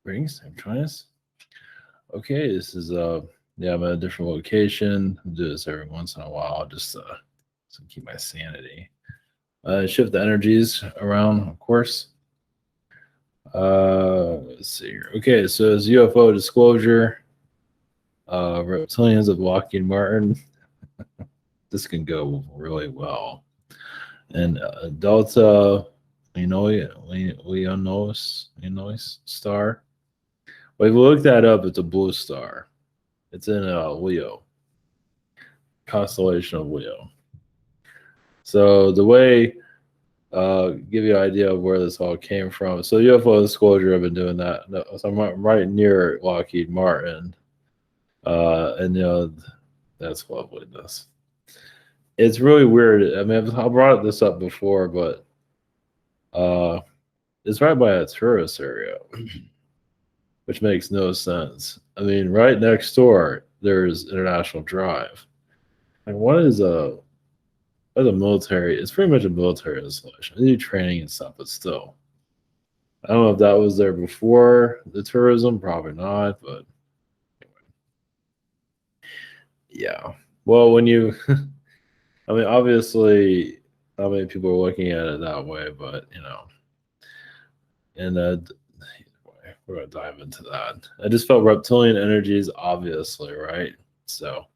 Greetings, I'm Travis. Okay, this is yeah, I'm at a different location. I do this every once in a while just to keep my sanity. Shift the energies around, of course. Let's see here. Okay, so it's UFO disclosure. Reptilians of Lockheed Martin. This can go really well. And Delta Leonis star. Well, if you look that up, it's a blue star. It's in Leo, constellation of Leo. So the way, give you an idea of where this all came from. So UFO disclosure, I've been doing that. No, so I'm right near Lockheed Martin, and that's loveliness. It's really weird. I mean, I brought this up before, but it's right by a tourist area, which makes no sense. I mean, right next door there's International Drive. And what is a military? It's pretty much a military installation. They do training and stuff, but still, I don't know if that was there before the tourism. Probably not, but anyway. Yeah. Well, when you, I mean, obviously, not many people are looking at it that way, but and we're gonna dive into that. I just felt reptilian energies, obviously, right? So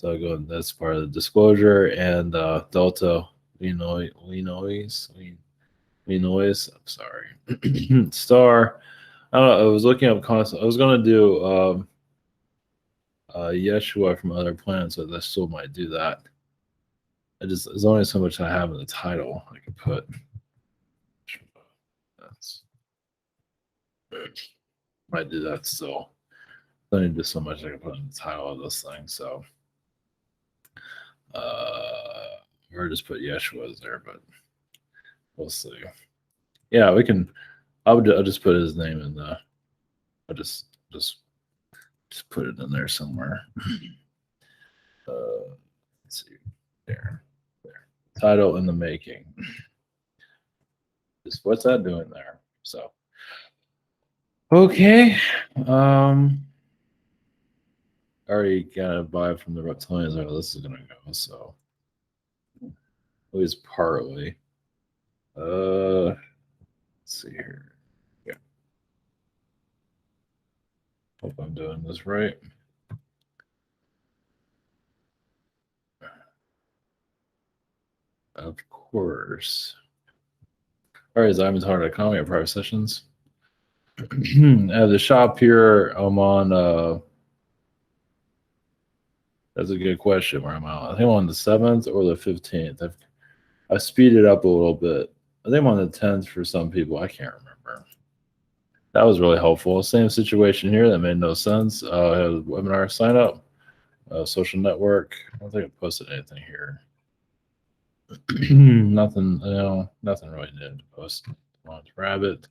that's part of the disclosure. And Delta Leonis. I'm sorry. Star. I don't know. I was looking up constant. I was gonna do Yeshua from other planets, so I still might do that. There's only so much I have in the title I could put. Might do that still. There's only just so much I can put in the title of this thing, so or just put Yeshua's there, but we'll see. Yeah, we can. I'll just put his name in the. I'll just put it in there somewhere. Let's see. There. Title in the making. Just what's that doing there? So. Okay. Already got a vibe from the reptilians how this is gonna go, so at least partly. Let's see here. Yeah. Hope I'm doing this right. Of course. All right, Diamond.com, we have private sessions. I have the shop here. I'm on that's a good question where I'm on. I think I'm on the 7th or the 15th. I speeded up a little bit. I think I'm on the 10th for some people. I can't remember. That was really helpful. Same situation here. That made no sense. I have a webinar sign up, social network. I don't think I posted anything here. Nothing really new to post. Rabbit,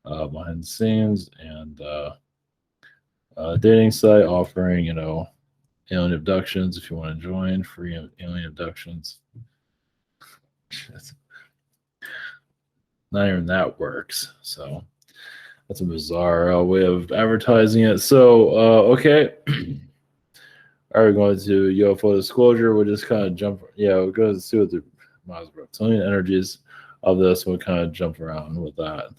behind the scenes, and dating site offering, alien abductions if you want to join, free alien abductions. Not even that works. So that's a bizarre way of advertising it. So, okay. All right, we're going to UFO disclosure. We'll just kind of jump. Yeah, we'll go see what the reptilian energies of this. We'll kind of jump around with that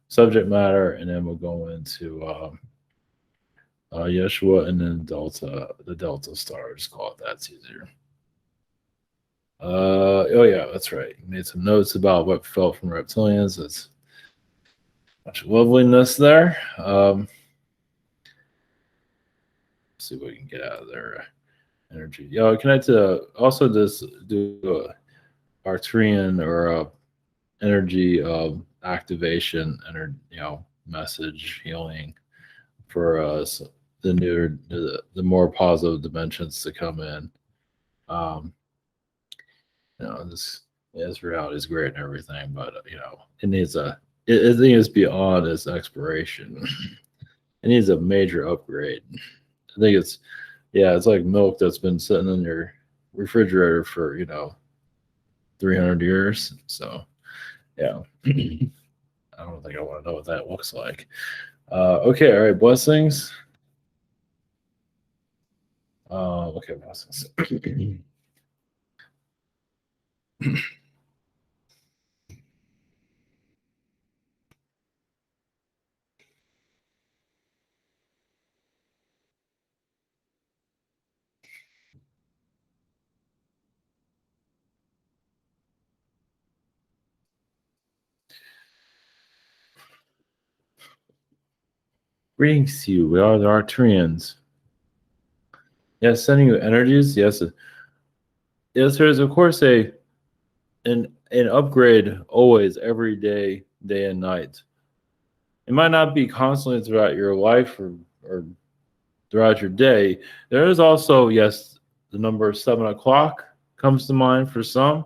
subject matter, and then we'll go into Yeshua and then the Delta star. Just call it that. It's easier. Oh yeah, that's right. Made some notes about what felt from reptilians. That's much loveliness there. See what we can get out of their energy. Yeah, connect to also just do a Arcturian or energy activation, message healing for us. The more positive dimensions to come in. This reality is great and everything, but it needs I think it's beyond its expiration. It needs a major upgrade. I think it's like milk that's been sitting in your refrigerator for 300 years. So yeah, I don't think I want to know what that looks like, Okay, all right, blessings. Okay, blessings. Greetings to you. We are the Arcturians. Yes, sending you energies. Yes, yes. There is of course an upgrade always, every day, day and night. It might not be constantly throughout your life or throughout your day. There is also, yes, the number 7 o'clock comes to mind for some.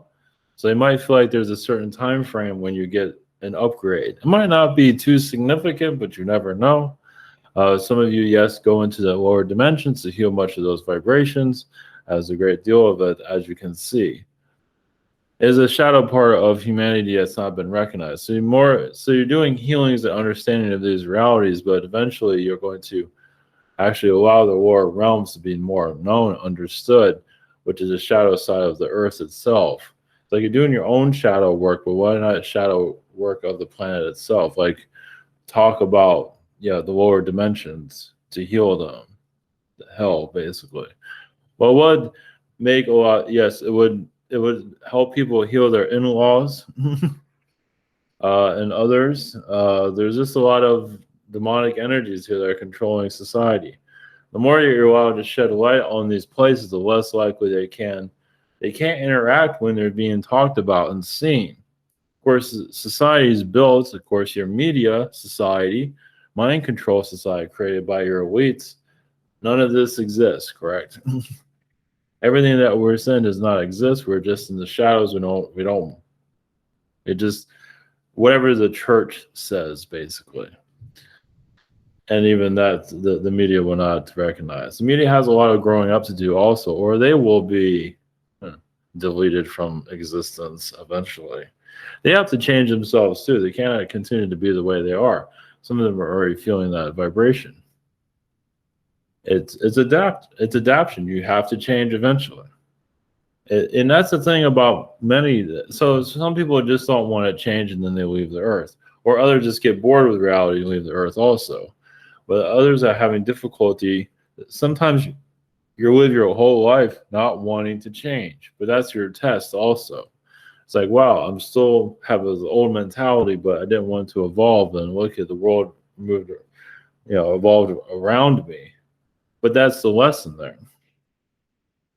So you might feel like there's a certain time frame when you get an upgrade. It might not be too significant, but you never know. Some of you, yes, go into the lower dimensions to heal much of those vibrations, as a great deal of it, as you can see. It is a shadow part of humanity that's not been recognized. So you're doing healings and understanding of these realities, but eventually you're going to actually allow the lower realms to be more known, understood, which is the shadow side of the earth itself. It's like you're doing your own shadow work, but why not shadow work of the planet itself? Like talk about the lower dimensions to heal them, the hell basically. Well, would make a lot. Yes, it would help people heal their in-laws and others. There's just a lot of demonic energies here that are controlling society. The more you're allowed to shed light on these places, the less likely they can't interact when they're being talked about and seen. Of course, society is built, of course, your media society, mind control society created by your elites. None of this exists, correct? Everything that we're saying does not exist. We're just in the shadows. We don't, it just, whatever the church says, basically. And even that, the media will not recognize. The media has a lot of growing up to do also, or they will be deleted from existence eventually. They have to change themselves too. They cannot continue to be the way they are. Some of them are already feeling that vibration. It's adaptation. You have to change eventually. And that's the thing about many. So some people just don't want to change and then they leave the earth, or others just get bored with reality and leave the earth also. But others are having difficulty. Sometimes you live your whole life not wanting to change, but that's your test also. It's like, wow, I'm still have this old mentality, but I didn't want to evolve and look at the world moved, evolved around me. But that's the lesson there.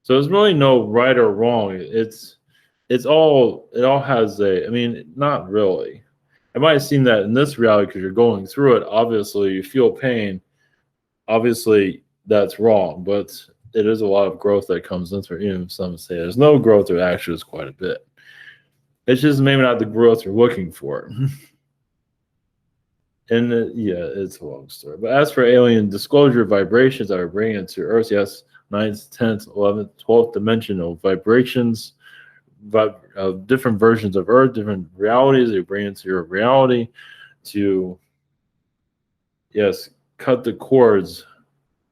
So there's really no right or wrong. It all has a. I mean, not really. It might seem that in this reality, because you're going through it, obviously you feel pain. Obviously, that's wrong, but it is a lot of growth that comes into it. Even if some say there's no growth, there actually is quite a bit. It's just maybe not the growth you're looking for. And it's a long story. But as for alien disclosure vibrations that are bringing into Earth, yes, 9th, 10th, 11th, 12th dimensional vibrations, but different versions of Earth, different realities they bring into your reality to, yes, cut the cords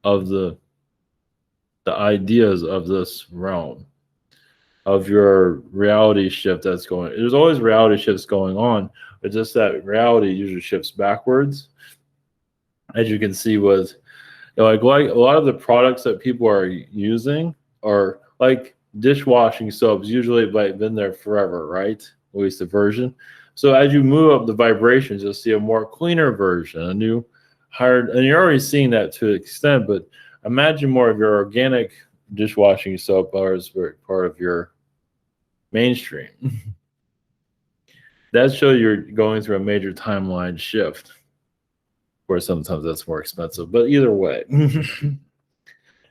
of the ideas of this realm, of your reality shift that's going. There's always reality shifts going on, but just that reality usually shifts backwards. As you can see with like a lot of the products that people are using are like dishwashing soaps, usually like been there forever, right? At least the version. So as you move up the vibrations, you'll see a more cleaner version, a new higher, and you're already seeing that to an extent, but imagine more of your organic dishwashing soap as part of your mainstream. That shows you're going through a major timeline shift. Of course, sometimes that's more expensive, but either way.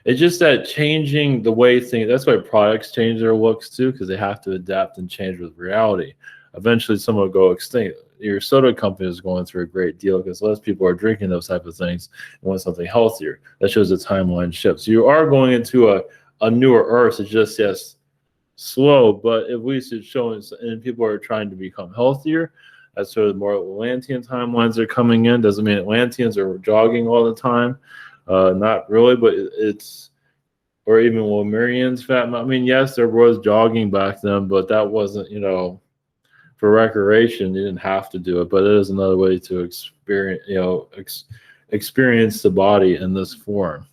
It's just that changing the way things, that's why products change their looks too, because they have to adapt and change with reality. Eventually, some will go extinct. Your soda company is going through a great deal because less people are drinking those type of things and want something healthier. That shows the timeline shift. So you are going into a newer earth. It's just, yes, slow, but at least it's showing, and people are trying to become healthier. That's sort of more Atlantean timelines are coming in. Doesn't mean Atlanteans are jogging all the time. Not really, but it's, or even Lemurians. I mean, yes, there was jogging back then, but that wasn't, for recreation. You didn't have to do it, but it is another way to experience, experience the body in this form,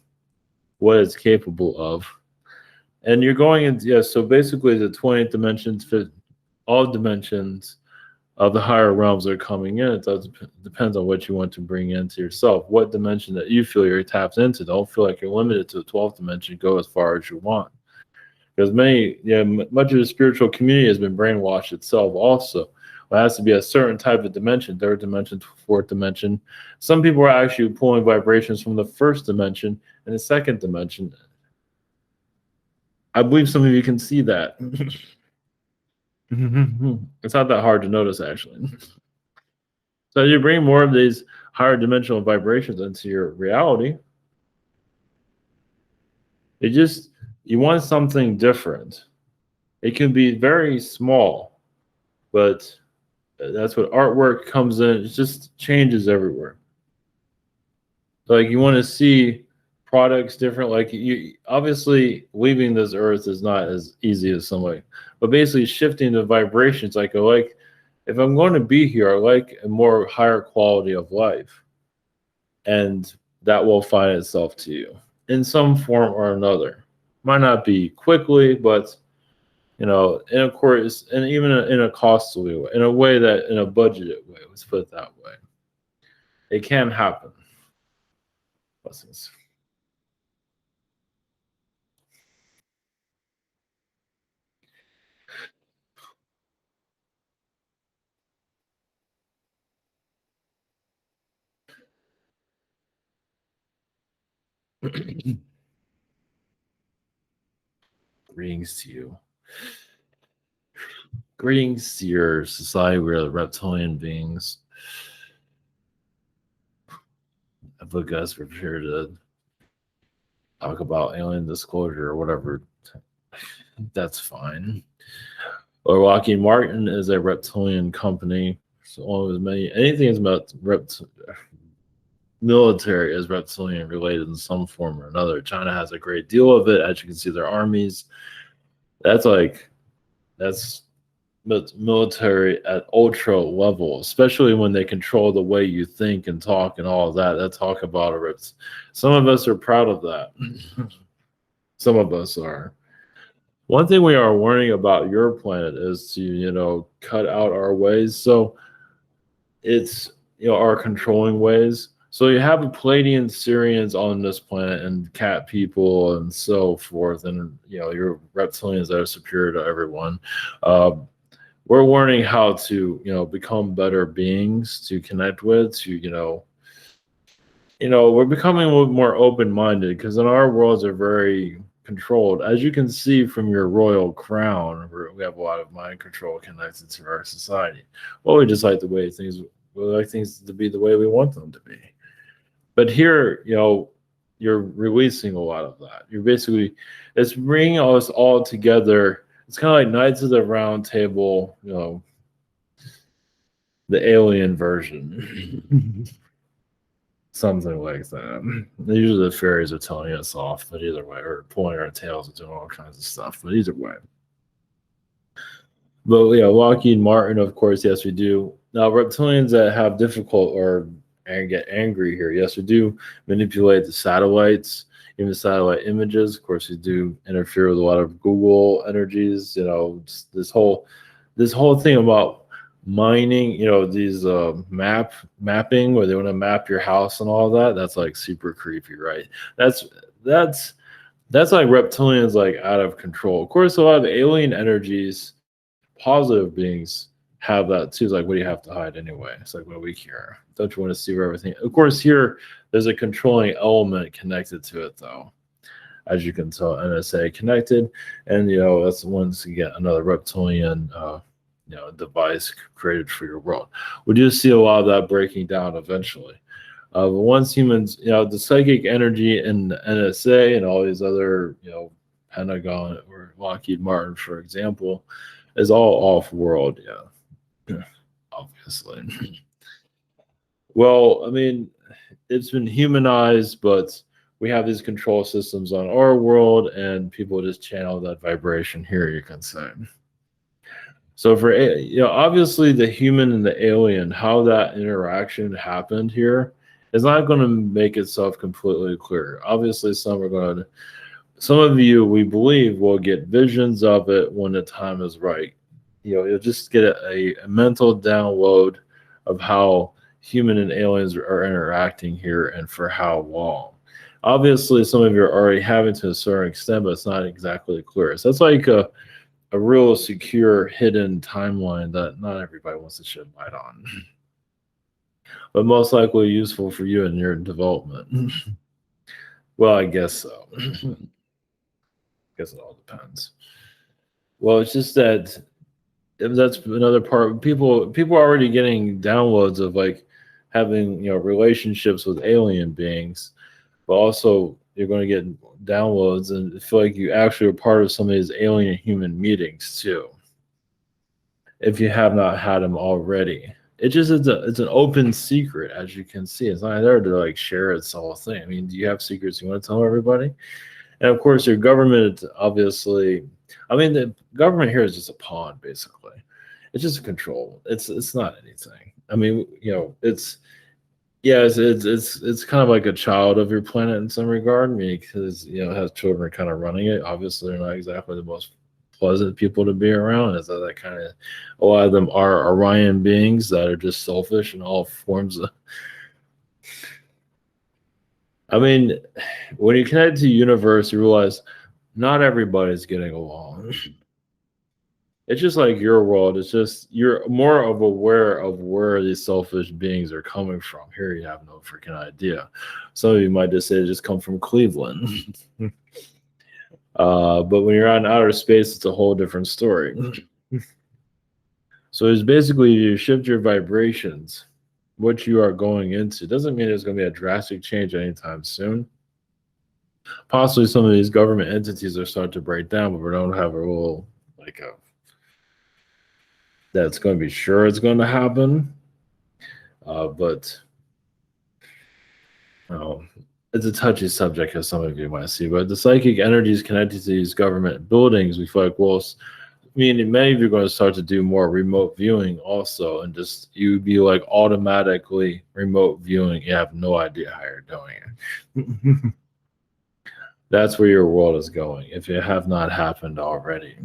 what it's capable of. And you're going into, so basically the 20th dimensions fit all dimensions of the higher realms that are coming in. It does depends on what you want to bring into yourself, what dimension that you feel you're tapped into. Don't feel like you're limited to the 12th dimension. Go as far as you want, because much of the spiritual community has been brainwashed itself also. It has to be a certain type of dimension, third dimension, fourth dimension. Some people are actually pulling vibrations from the first dimension and the second dimension. I believe some of you can see that. It's not that hard to notice, actually. So you bring more of these higher dimensional vibrations into your reality. You want something different. It can be very small, but that's what artwork comes in. It just changes everywhere. Like you want to see products different. Like you obviously leaving this earth is not as easy as somebody, but basically shifting the vibrations. Like if I'm going to be here, I like a more higher quality of life, and that will find itself to you in some form or another. Might not be quickly, but and of course, and even in a costly way, in a way that in a budgeted way, let's put it that way, it can happen. Blessings. Greetings to you. Greetings to your society. We're the reptilian beings. I guess we're here to talk about alien disclosure or whatever. That's fine. Or Lockheed Martin is a reptilian company. So anything is about military is reptilian related in some form or another. China has a great deal of it. As you can see, their armies. That's military at ultra level, especially when they control the way you think and talk and all of that. That's talk about a rips. Some of us are proud of that. Some of us are. One thing we are warning about your planet is to, cut out our ways. So it's, our controlling ways. So you have a Palladian Syrians on this planet and cat people and so forth. And, your reptilians that are superior to everyone. We're learning how to, become better beings to connect with, we're becoming a little more open-minded because in our worlds are very controlled. As you can see from your royal crown, we have a lot of mind control connected to our society. Well, we just like we like things to be the way we want them to be. But here, you're releasing a lot of that. It's bringing us all together. It's kind of like Knights of the Round Table, the alien version. Something like that. Usually the fairies are telling us off, but either way, or pulling our tails and doing all kinds of stuff, but either way. But yeah, Lockheed Martin, of course, yes, we do. Now, reptilians that have difficult or get angry here, yes, we do manipulate the satellites, even the satellite images. Of course, we do interfere with a lot of Google energies. This whole thing about mining, these mapping where they want to map your house and all that. That's like super creepy, right? That's like reptilians like out of control. Of course, a lot of alien energies, positive beings have that too. It's like, what do you have to hide anyway? It's like, what do we care? Don't you want to see where everything? Of course, here there's a controlling element connected to it, though. As you can tell, NSA connected, and that's once again another reptilian device created for your world. We do see a lot of that breaking down eventually. But once humans, the psychic energy in the NSA and all these other, Pentagon or Lockheed Martin, for example, is all off-world, obviously. Well, I mean, it's been humanized, but we have these control systems on our world, and people just channel that vibration here, you can say. So obviously the human and the alien, how that interaction happened here is not going to make itself completely clear. Obviously, some of you, we believe, will get visions of it when the time is right. You'll just get a mental download of how human and aliens are interacting here and for how long. Obviously, some of you are already having to a certain extent, but it's not exactly clear. So that's like a real secure hidden timeline that not everybody wants to shed light on, but most likely useful for you in your development. Well, I guess so. I guess it all depends. Well, it's just that that's another part. People are already getting downloads of like having relationships with alien beings, but also you're going to get downloads and feel like you actually are part of some of these alien human meetings too, if you have not had them already. It's an open secret, as you can see. It's not there to like share its whole thing. I mean, do you have secrets you want to tell everybody? And of course, your government, obviously, I mean, the government here is just a pawn, basically. It's just a control. It's not anything. I mean, it's kind of like a child of your planet in some regard, I mean, because it has children kind of running it. Obviously, they're not exactly the most pleasant people to be around. Is that kind of a lot of them are Orion beings that are just selfish in all forms of. I mean, when you connect to the universe, you realize not everybody's getting along. It's just like your world. It's just you're more of aware of where these selfish beings are coming from. Here you have no freaking idea. Some of you might just say they just come from Cleveland. But when you're out in outer space, it's a whole different story. So it's basically you shift your vibrations, what you are going into. Doesn't mean there's going to be a drastic change anytime soon. Possibly some of these government entities are starting to break down, but we don't have a rule like that's going to be sure it's going to happen. But it's a touchy subject, as some of you might see. But the psychic energies connected to these government buildings, we feel like, well, I mean, many of you are going to start to do more remote viewing also, and just you be like automatically remote viewing. You have no idea how you're doing it. That's where your world is going, if it have not happened already.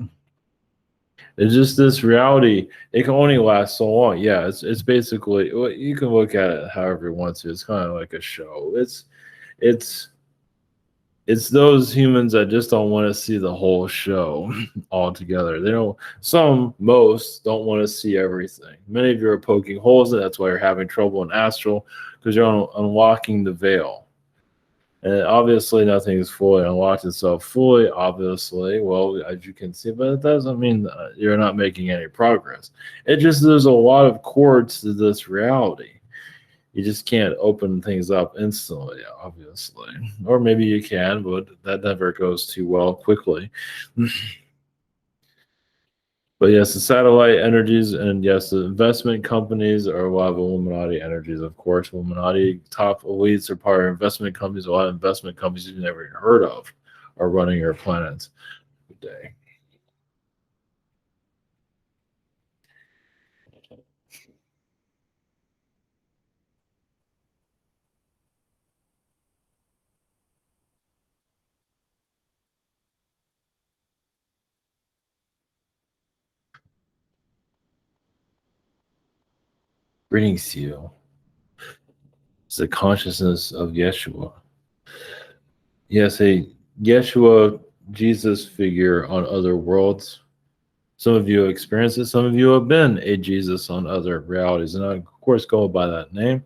It's just this reality. It can only last so long. Yeah, it's basically, you can look at it however you want to. It's kind of like a show. It's those humans that just don't want to see the whole show altogether. Most don't want to see everything. Many of you are poking holes in it. That's why you're having trouble in astral, because you're unlocking the veil. And obviously nothing is fully unlocked itself fully, obviously, well, as you can see, but it doesn't mean that you're not making any progress. It just, there's a lot of chords to this reality. You just can't open things up instantly, obviously. Or maybe you can, but that never goes too well quickly. But yes, the satellite energies, and yes, the investment companies are a lot of Illuminati energies, of course. Illuminati top elites are part of investment companies. A lot of investment companies you've never even heard of are running your planets today. Greetings to you. It's the consciousness of Yeshua. Yes, a Yeshua, Jesus figure on other worlds. Some of you experience it. Some of you have been a Jesus on other realities. And I, of course, go by that name.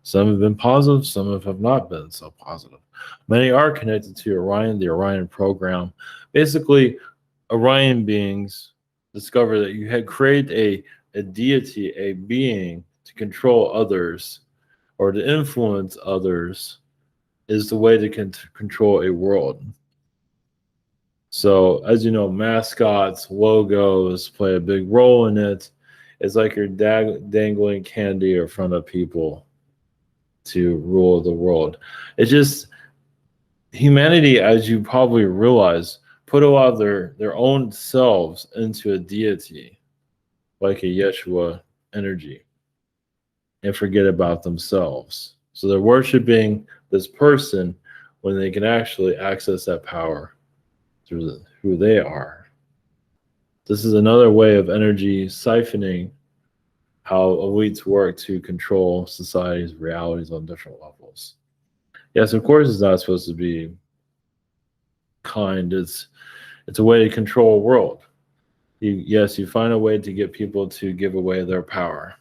Some have been positive. Some have not been so positive. Many are connected to Orion, the Orion program. Basically, Orion beings discover that you had created a deity, a being to control others or to influence others is the way to control a world. So, as you know, mascots, logos play a big role in it. It's like you're dangling candy in front of people to rule the world. It's just humanity, as you probably realize, put a lot of their own selves into a deity, like a Yeshua energy, and forget about themselves. So they're worshiping this person when they can actually access that power through who they are. This is another way of energy siphoning how elites work to control society's realities on different levels. Yes, of course, it's not supposed to be kind. It's a way to control a world. Yes, you find a way to get people to give away their power.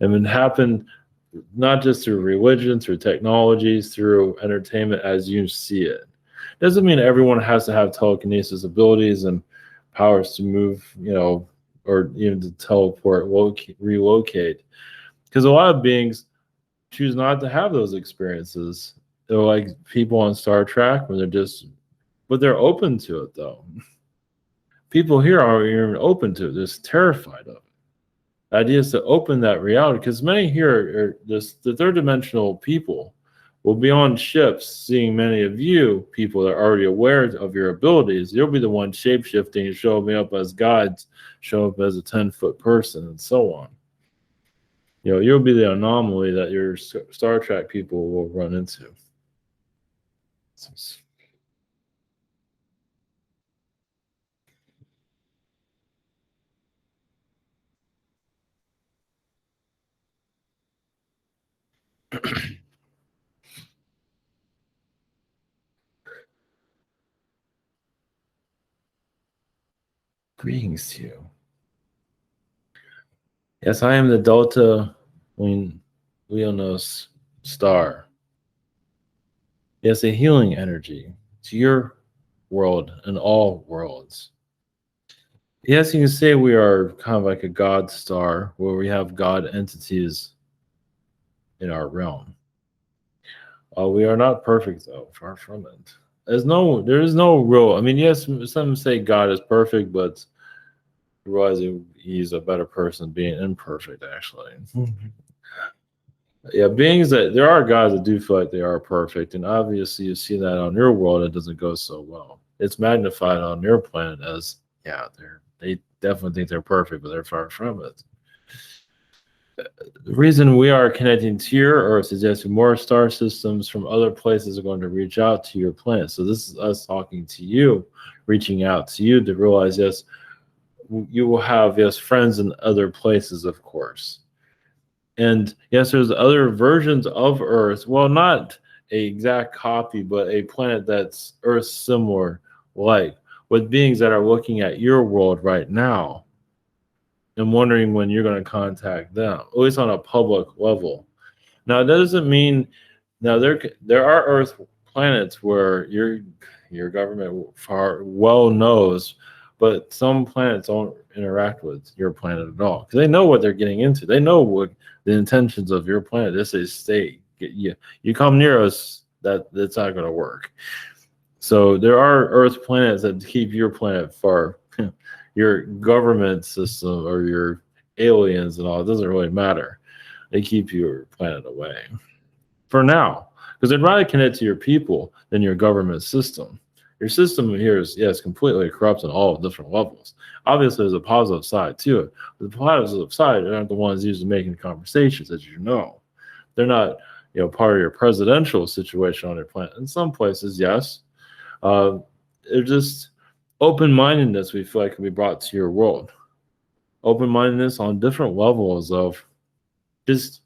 And it happened not just through religion, through technologies, through entertainment as you see it. Doesn't mean everyone has to have telekinesis abilities and powers to move, or even to teleport, relocate. Because a lot of beings choose not to have those experiences. They're like people on Star Trek, but they're open to it though. People here aren't even open to it. They're just terrified of it. The idea is to open that reality, because many here are the third dimensional people will be on ships seeing many of you people that are already aware of your abilities. You'll be the one shape-shifting and showing up as guides, show up as a 10-foot person, and so on. You'll be the anomaly that your Star Trek people will run into. Greetings to you. Yes, I am the Delta Leonis star. Yes, a healing energy to your world and all worlds. Yes, you can say we are kind of like a God star where we have God entities in our realm. We are not perfect though, far from it. There is no real. I mean, yes, some say God is perfect, but realizing he's a better person being imperfect, actually. Yeah, beings that there are guys that do feel like they are perfect, and obviously you see that on your world, it doesn't go so well. It's magnified on your planet as they definitely think they're perfect, but they're far from it. The reason we are connecting to your Earth is that more star systems from other places are going to reach out to your planet. So this is us talking to you, reaching out to you to realize, yes, you will have, yes, friends in other places, of course. And yes, there's other versions of Earth. Well, not an exact copy, but a planet that's Earth similar, like with beings that are looking at your world right now and wondering when you're going to contact them, at least on a public level. Now, that doesn't mean there are Earth planets where your government far well knows, but some planets don't interact with your planet at all because they know what they're getting into. They know what the intentions of your planet. This is stay. You come near us, that's not going to work. So there are Earth planets that keep your planet far. Your government system or your aliens and all, it doesn't really matter. They keep your planet away for now because they'd rather connect to your people than your government system. Your system here is, yes, completely corrupt on all different levels. Obviously, there's a positive side to it. But the positive side aren't the ones usually making conversations, as you know. They're not, part of your presidential situation on your planet. In some places, yes. They're just open-mindedness we feel like can be brought to your world. Open-mindedness on different levels of just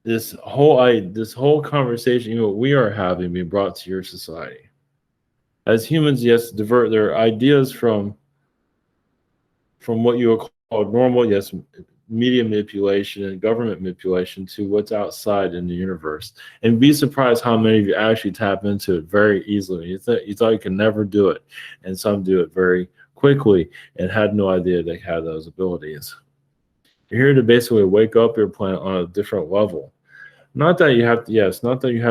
this whole conversation, what we are having being brought to your society. As humans, yes, divert their ideas from what you would call normal, yes, media manipulation and government manipulation to what's outside in the universe. And be surprised how many of you actually tap into it very easily. You thought you could never do it, and some do it very quickly and had no idea they had those abilities. You're here to basically wake up your planet on a different level. Not that you have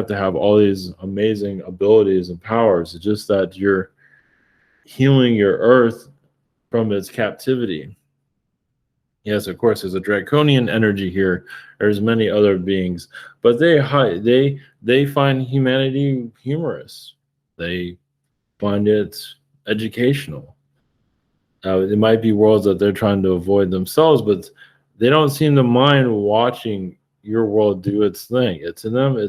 to have all these amazing abilities and powers. It's just that you're healing your Earth from its captivity. Yes, of course, there's a draconian energy here. There's many other beings, but they find humanity humorous. They find it educational. It might be worlds that they're trying to avoid themselves, but they don't seem to mind watching your world do its thing. It's in them.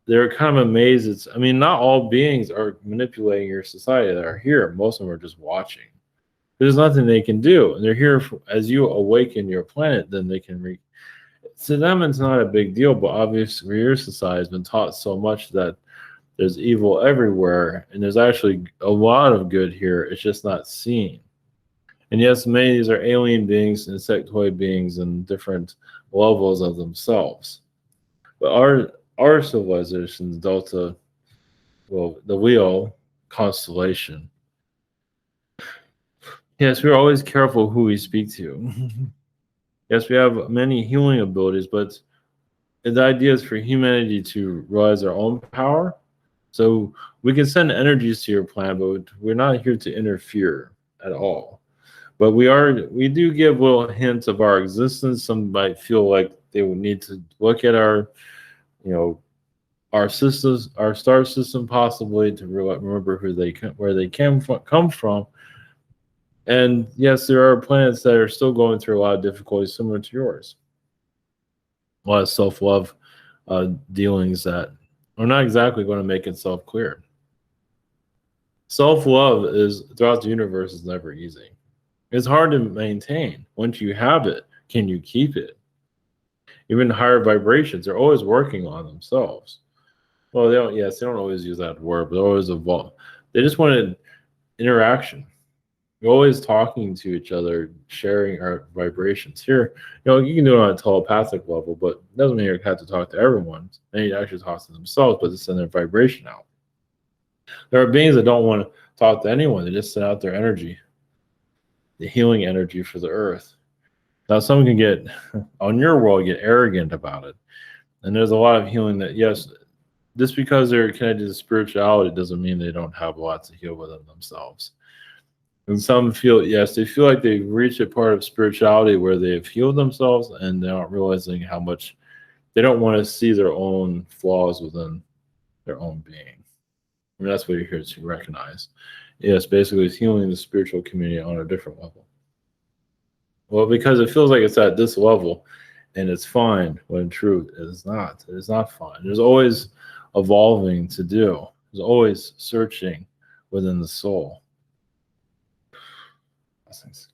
They're kind of amazed. I mean, not all beings are manipulating your society that are here. Most of them are just watching. There's nothing they can do, and they're here as you awaken your planet. Then they can to them, it's not a big deal. But obviously, your society has been taught so much that there's evil everywhere, and there's actually a lot of good here. It's just not seen. And yes, many of these are alien beings, insectoid beings, and different levels of themselves. But our civilization's Delta, well, the Leo constellation. Yes, we're always careful who we speak to. Yes, we have many healing abilities, but the idea is for humanity to realize our own power. So we can send energies to your planet, but we're not here to interfere at all. But we do give little hints of our existence. Some might feel like they would need to look at our, you know, our systems, our star system, possibly to remember where they come from. And yes, there are planets that are still going through a lot of difficulties similar to yours. A lot of self-love dealings that are not exactly going to make itself clear. Self-love is throughout the universe is never easy. It's hard to maintain. Once you have it, can you keep it? Even higher vibrations, they're always working on themselves. Well, they don't always use that word, but they always evolve. They just wanted interaction. We're always talking to each other, sharing our vibrations. Here, you can do it on a telepathic level, but it doesn't mean you have to talk to everyone. They need to actually talk to themselves, but to send their vibration out. There are beings that don't want to talk to anyone. They just send out their energy, the healing energy for the earth. Now, some can get, on your world, get arrogant about it. And there's a lot of healing that, yes, just because they're connected to spirituality doesn't mean they don't have a lot to heal within themselves. And some feel, yes, they feel like they've reached a part of spirituality where they've healed themselves and they're not realizing how much they don't want to see their own flaws within their own being. I mean, that's what you're here to recognize. Yes, basically, it's healing the spiritual community on a different level. Well, because it feels like it's at this level and it's fine, when in truth, it is not. It is not fine. There's always evolving to do, there's always searching within the soul. Blessings.